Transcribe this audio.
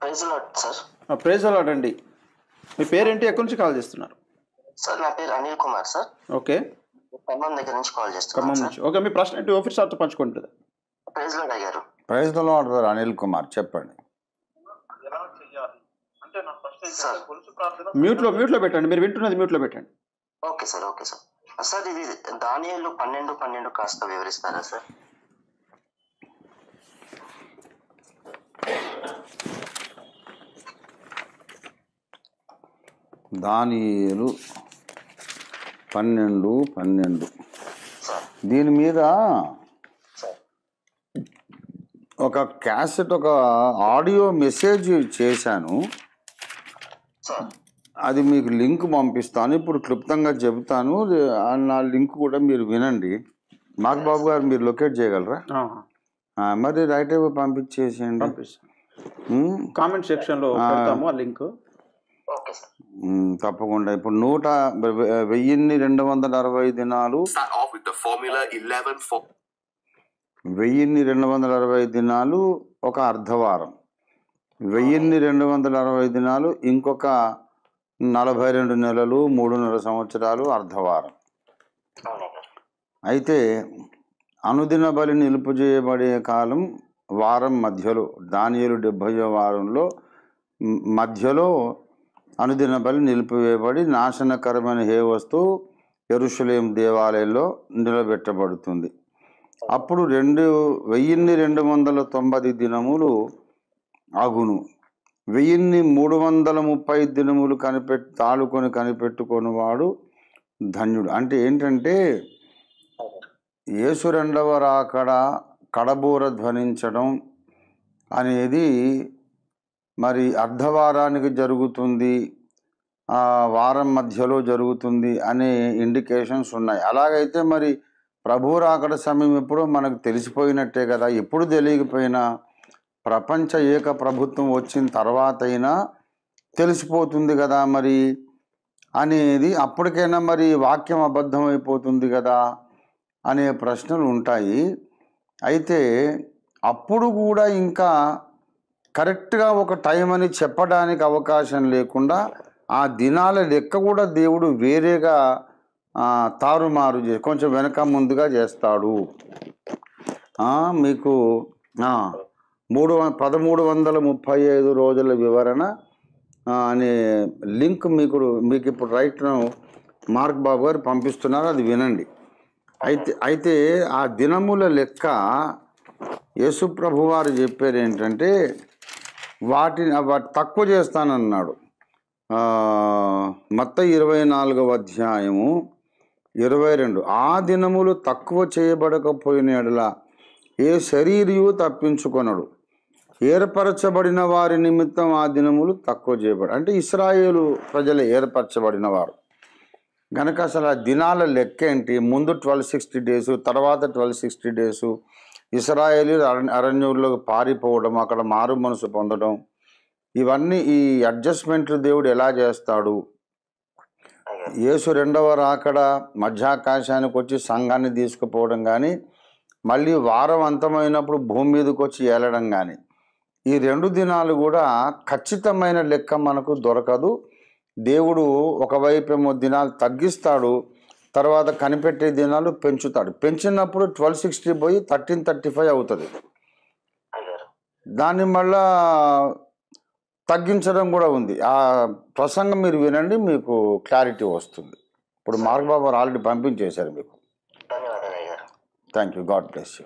Praise lord sir. Praise a lot అండి. మీ పేరేంటి, ఎక్కడి నుంచి కాల్ చేస్తున్నారు? సార్ నా పేరు అనిల్ కుమార్ సార్. ఓకే, ఖమ్మం దగ్గర నుంచి కాల్ ఖమ్మం చేస్తున్నాను సార్. నుంచి. ఓకే, మీ ప్రశ్న ఏంటి ఆఫీస్ సార్తో పంచుకుంటుంది? ప్రైజ్ లార్డ్ అయ్యారు. Praise the lord brother Anil Kumar, చెప్పండి. సార్ మ్యూట్లో పెట్టండి, మీరు వింటున్నది మ్యూట్లో పెట్టండి. Okay sir, okay sir. Sir ఇది దానియేలు 12:12 కాస్త వివరిస్తారా సార్? దానియేలు 12:12 సార్ దీని మీద సార్ ఒక క్యాసెట్, ఒక ఆడియో మెసేజ్ చేశాను. సార్ అది మీకు లింక్ పంపిస్తాను. ఇప్పుడు క్లుప్తంగా చెబుతాను. నా లింక్ కూడా మీరు వినండి. మాకు బాబు గారు, మీరు లొకేట్ చేయగలరా? మరి రైట్ అవే పంపించేసేయండి. పంపిస్తాను, కామెంట్ సెక్షన్లో పెడతాము ఆ లింక్. Okay sir. తప్పకుండా. ఇప్పుడు 1260 దినాలు, Start off with the Formula 11 for 1260 దినాలు ఒక అర్ధవారం, 1260 దినాలు ఇంకొక 42 నెలలు 3.5 సంవత్సరాలు అర్ధవారం. అవునా సార్? అయితే అనుదిన బలి నిలుపు చేయబడే కాలం వారం మధ్యలో, దానియేలు 70వ వారంలో మధ్యలో అనుదిన బలి నిలిపివేయబడి నాశనకరమైన ఏ వస్తువు యెరూషలేము దేవాలయంలో నిలబెట్టబడుతుంది. అప్పుడు 1290 దినములు అగును. 1330 దినములు తాళుకొని కనిపెట్టుకొని వాడు ధన్యుడు. అంటే ఏంటంటే యేసు రెండవ రాకడ, కడబూర ధ్వనించడం అనేది మరి అర్ధవారానికి జరుగుతుంది, వారం మధ్యలో జరుగుతుంది అనే ఇండికేషన్స్ ఉన్నాయి. అలాగైతే మరి ప్రభు రాకడ సమయం ఎప్పుడో మనకు తెలిసిపోయినట్టే కదా. ఎప్పుడు తెలియకపోయినా ప్రపంచ ఏక ప్రభుత్వం వచ్చిన తర్వాత అయినా తెలిసిపోతుంది కదా మరి అనేది. అప్పటికైనా మరి వాక్యం అబద్ధం అయిపోతుంది కదా అనే ప్రశ్నలు ఉంటాయి. అయితే అప్పుడు కూడా ఇంకా కరెక్ట్గా ఒక టైం అని చెప్పడానికి అవకాశం లేకుండా ఆ దినాల లెక్క కూడా దేవుడు వేరేగా తారుమారు కొంచెం వెనక ముందుగా చేస్తాడు. మీకు 1335 రోజుల వివరణ అనే లింక్ మీకు ఇప్పుడు రైట్ మార్క్ బాబు గారు పంపిస్తున్నారు, అది వినండి. అయితే ఆ దినముల లెక్క యేసు ప్రభు వారు చెప్పారు ఏంటంటే వాటి తక్కువ చేస్తానన్నాడు. మత్తయి 24వ అధ్యాయము 22. ఆ దినములు తక్కువ చేయబడకపోయిన యెడల ఏ శరీరియు తప్పించుకొనడు. ఏర్పరచబడిన వారి నిమిత్తం ఆ దినములు తక్కువ చేయబడి, అంటే ఇశ్రాయేలు ప్రజలు ఏర్పరచబడిన వారు గనక అసలు ఆ దినాల లెక్క ఏంటి? ముందు 1260 డేస్, తర్వాత 1260 డేస్ ఇశ్రాయేలు అరణ్యంలోకి పారిపోవడం, అక్కడ మారు మనసు పొందడం, ఇవన్నీ ఈ అడ్జస్ట్మెంట్లు దేవుడు ఎలా చేస్తాడు? యేసు రెండవ రాకడ మధ్యాకాశానికి వచ్చి సంఘాన్ని తీసుకుపోవడం కానీ, మళ్ళీ వారం అంతమైనప్పుడు భూమి మీదకి వచ్చి ఏలడం కానీ, ఈ 2 దినాలు కూడా ఖచ్చితమైన లెక్క మనకు దొరకదు. దేవుడు ఒకవైపేమో దినాలు తగ్గిస్తాడు, తర్వాత కనిపెట్టే దినాలు పెంచుతాడు. పెంచినప్పుడు 1260 పోయి 1335 అవుతుంది. దాన్ని మళ్ళా తగ్గించడం కూడా ఉంది. ఆ ప్రసంగం మీరు వినండి, మీకు క్లారిటీ వస్తుంది. ఇప్పుడు మార్క్ బాబు ఆల్రెడీ పంపించేశారు మీకు. ధన్యవాదాలు అయ్యారు. Thank you. God bless you.